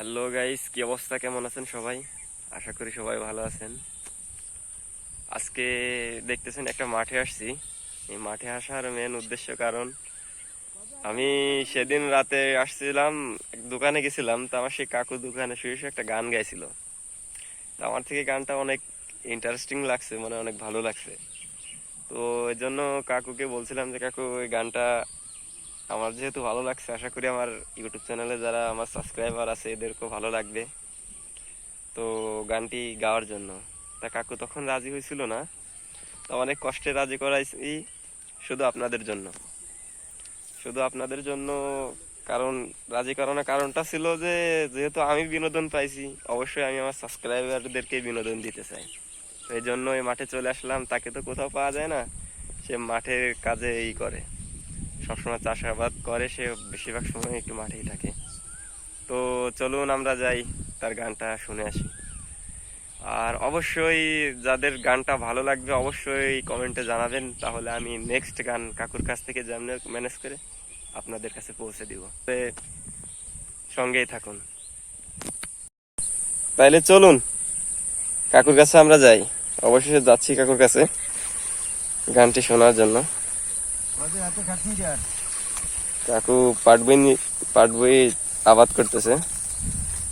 Hello guys, কি অবস্থা? কেমন আছেন সবাই? আশা করি সবাই ভালো আছেন। আজকে দেখতেছেন একটা মাঠে আসছি। এই মাঠে আসার মেন উদ্দেশ্য কারণ আমি সেদিন রাতে আসছিলাম, এক দোকানে গেছিলাম। তো আমার সেই কাকু দোকানে শুয়ে শুয়ে একটা গান গাইছিল। তো আমার থেকে গানটা অনেক ইন্টারেস্টিং লাগছে, মানে অনেক ভালো লাগছে। তো এই জন্য কাকুকে বলছিলাম যে কাকু, ওই গানটা আমার যেহেতু ভালো লাগছে, আশা করি আমার ইউটিউব চ্যানেলে যারা আমার সাবস্ক্রাইবার আছে এদেরকেও ভালো লাগবে। তো গানটি গাওয়ার জন্য তা কাকু তখন রাজি হয়েছিল না। তো অনেক কষ্টে রাজি করাইছি, শুধু আপনাদের জন্য, শুধু আপনাদের জন্য। কারণ রাজি করানোর কারণটা ছিল যে যেহেতু আমি বিনোদন পাইছি, অবশ্যই আমি আমার সাবস্ক্রাইবারদেরকে বিনোদন দিতে চাই। তো এই জন্য এই মাঠে চলে আসলাম। তাকে তো কোথাও পাওয়া যায় না, সে মাঠের কাজে করে, সবসময় চাষাবাদ করে, সে বেশিরভাগ সময় একটু মাঠেই থাকে। তো চলুন আমরা যাই, তার গানটা শুনে আসি। আর অবশ্যই যাদের গানটা ভালো লাগবে অবশ্যই কমেন্টে জানাবেন, তাহলে আমি নেক্সট গান কাকুর কাছ থেকে যেমন ম্যানেজ করে আপনাদের কাছে পৌঁছে দিব। সঙ্গেই থাকুন। তাইলে চলুন কাকুর কাছে আমরা যাই। অবশ্যই যাচ্ছি কাকুর কাছে গানটি শোনার জন্য। কাকু পাট বই আবাদ করতেছে।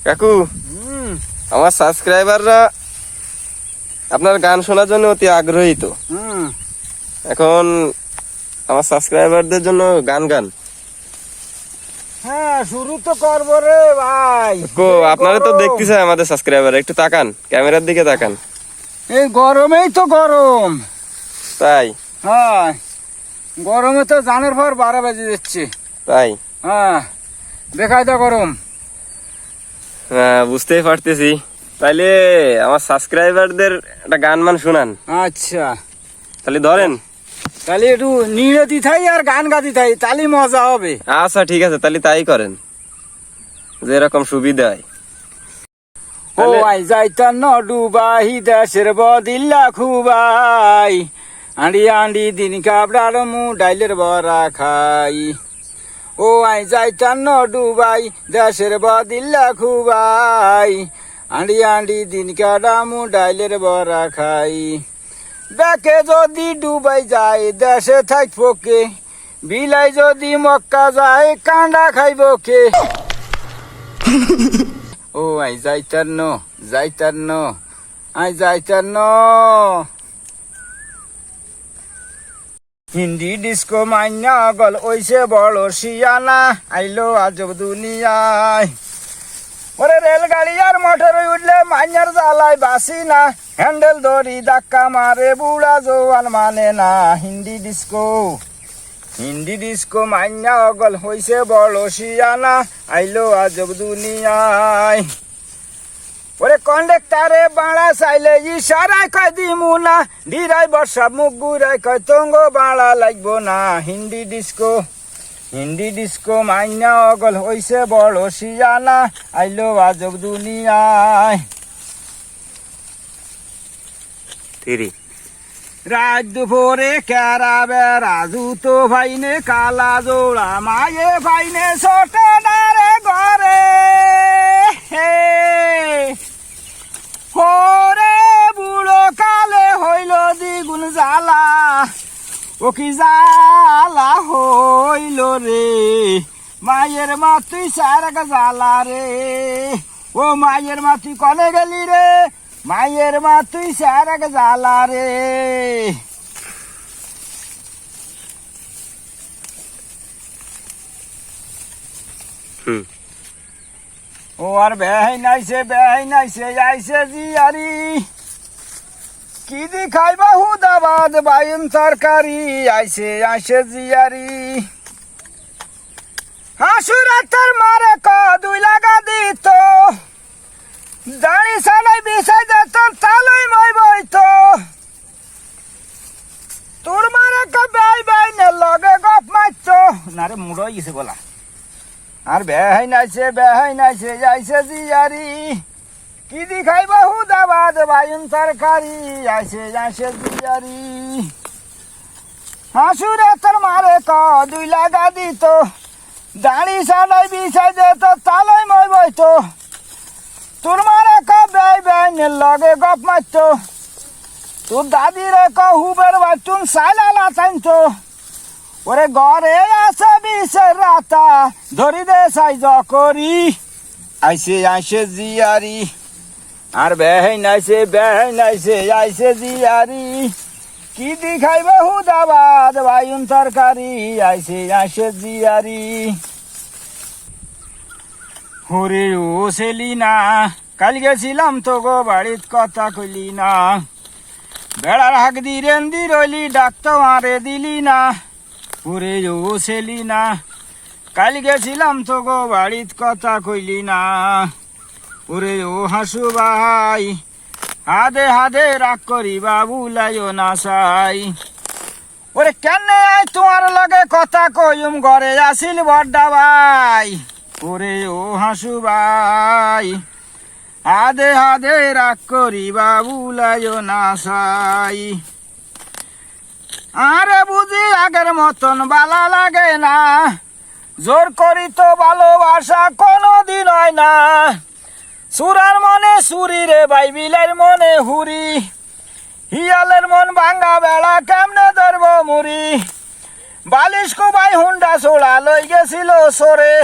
কাকু, আমার সাবস্ক্রাইবাররা আপনার গান শোনার জন্য অতি আগ্রহী। তো এখন আমার সাবস্ক্রাইবারদের জন্য গান গান। হ্যাঁ, শুরু তো করবো রে ভাই। আপনারা তো দেখতেছে আমাদের সাবস্ক্রাইবার, একটু তাকান, ক্যামেরার দিকে তাকান। এই গরমেই তো গরম। তাই? হ্যাঁ, গরমে তো জানের পর 12 বেজে যাচ্ছে। তাই? হ্যাঁ, বেকায়দা গরম। হ্যাঁ, বুঝতেই পারতেছি। তাইলে আমার সাবস্ক্রাইবারদের একটা গান মান শোনান। আচ্ছা, তাহলে ধরেন। তাহলে একটু নিড়তি থাই আর গান গাতি থাই, তাহলে মজা হবে। আচ্ছা ঠিক আছে, তাহলে তাই করেন, যেরকম সুবিধা হয়। ও আই যাইতাম ন ডুবাই দেশের বদিল্লা খুবাই, আন্ডি আন্ডি দিন কাবড়ার মু ডাইলের বড়া খাই। ও আই যাইতাম ন ডুবাই দেশের বদিল্লা খুবাই, আন্ডি আন্ডি দিন কাডামু ডাইলের বড়া খাই। বেকে যদি ডুবাই যায় দেশে থাকব কে, বিলাই যদি মক্কা যায় কান্ডা খাইব কে। ও আই যাইতার ন আই যাইতার ন। হিন্দি ডিস্কো মাইনা গল ওইসে বড় শিয়ানা, আইলো আজব দুনিয়ায়। ওরে রেলগাড়ি আর মোটর উঠলে মাইনার জ্বালায় বাসি না, হ্যান্ডেল ধরি ধাক্কা মারে বুড়া জোয়ান মানে না। হিন্দি ডিস্কো মাইনা গল হইছে বড় শিয়ানা, আইলো আজব দুনিয়ায়। ওরে কন্ডাক্টারে বাড়া চাইলে ইশারায় কয় দিমু না, ডিরাই বর্ষা মুখ গুড়াই কয় তঙ্গ বাড়া লাগবো না। হিন্দি ডিস্কো মাইনা অগল হইছে বড় শিয়ানা, আইলো আজব দুনিয়ায়। রাত দুপুরে ক্যারা বেড়া জুতো ভাইনে কালা জোড়া, মায়ে ভাইনে ছোট ডারে ঘরে। ওরে বুড়ো কালে হইল দ্বিগুণ জ্বালা, ও কি জ্বালা হইল রে, মায়ের মা তুই সারাক জ্বালা রে। ও মায়ের মা তুই কনে গেলি রে, মায়ের মা তুই সারাক জ্বালা রে। ও আর বেহাই নাইছে আইছে জিয়ারি, কি দি খাইবা হুদাবাদ বাইন তরকারি, আইছে জিয়ারি। হাসুরা তোর মারে ক 2 লাগা দিত, দাঁড়ি সালাই বিষাই দে তোর তালই মই বইতো। তোর মারে ক বেই নে লগে গপ মারতো না রে, মুড়ো গেছে বলা। আর বেহাই নাইছে আইছে জিয়ারি, কি দি খাইবা হুদাবাদ বাইন তরকারি, আইছে জিয়ারি। হাসুরে তোর মারে ক 2 লাগা দিত, দাঁড়ি সালাই বিষাই দে তোর তালই মই বইতো। মেয়ের লগে গপ মারতো তোর দাদিরে কহুবের বাচ্চুন সাইলালা চাইতো ওরে ঘরে আছে বিষের রাতা ধরি দে সাইজ করি আইসে আইসে জিয়ারি আর বেহাই নাইছে আইসে জিয়ারি কি দি খাইবে হুদাবাদ বাইউন তরকারি আইসে জিয়ারি হরে ও সেলিনা কাল গেছিলাম তো গো বাড়িত কথা কইলি না বেড়ার হাক দিরেন দি রইলি ডাক্তার মারে দিলি না ওরে ও সেলিনা কাল গেছিলাম তো গো বাড়িত কথা কইলি না ওরে ও হাসু ভাই হাদে হাদে রাগ করি বাবু লাইও না সাই ওরে কেনে তোমার লগে কথা কইম ঘরে আসিল বড্ডা ভাই ওরে ও হাসু ভাই হাদে হাদে রাগ করি বাবু লাইও না সাই আরে বুঝি আগের মতন বালা লাগে না জোর করি তো ভালোবাসা কোনোদিন হয় না সুরার মনে সুরি রে বাইবিলের মনে হুরি হিয়ালের মন ভাঙ্গা বেড়া কেমনে ধরব মুড়ি বালিশ কুবাই হুন্ডা ছোড়া লই গেছিল সরে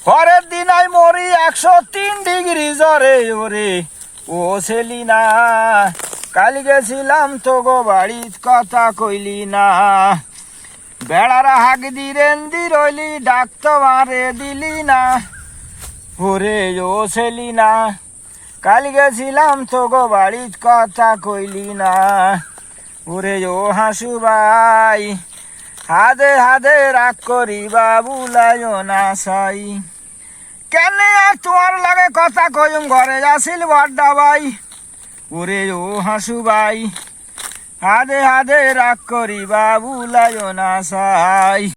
পরের দিন আই মরি 103 ডিগ্রি জ্বরে ওরে ও সেলিনা কাল গেছিলাম তো গো বাড়িত কথা কইলি না বেড়ার হাক দিরেন দি রইলি ডাক্তার মারে দিলি না ওরে ও সেলিনা কাল গেছিলাম তো গো বাড়িত কথা কইলি না ওরে ও হাসু ভাই হাদে হাদে রাগ করি বাবু লাইও না সাই কেনে আর তোমার লাগে কথা কইম ঘরে আসিল বড্ডা ভাই ওরে ও হাসু ভাই হাদে হাদে রাগ করি বাবু লাইও না সাই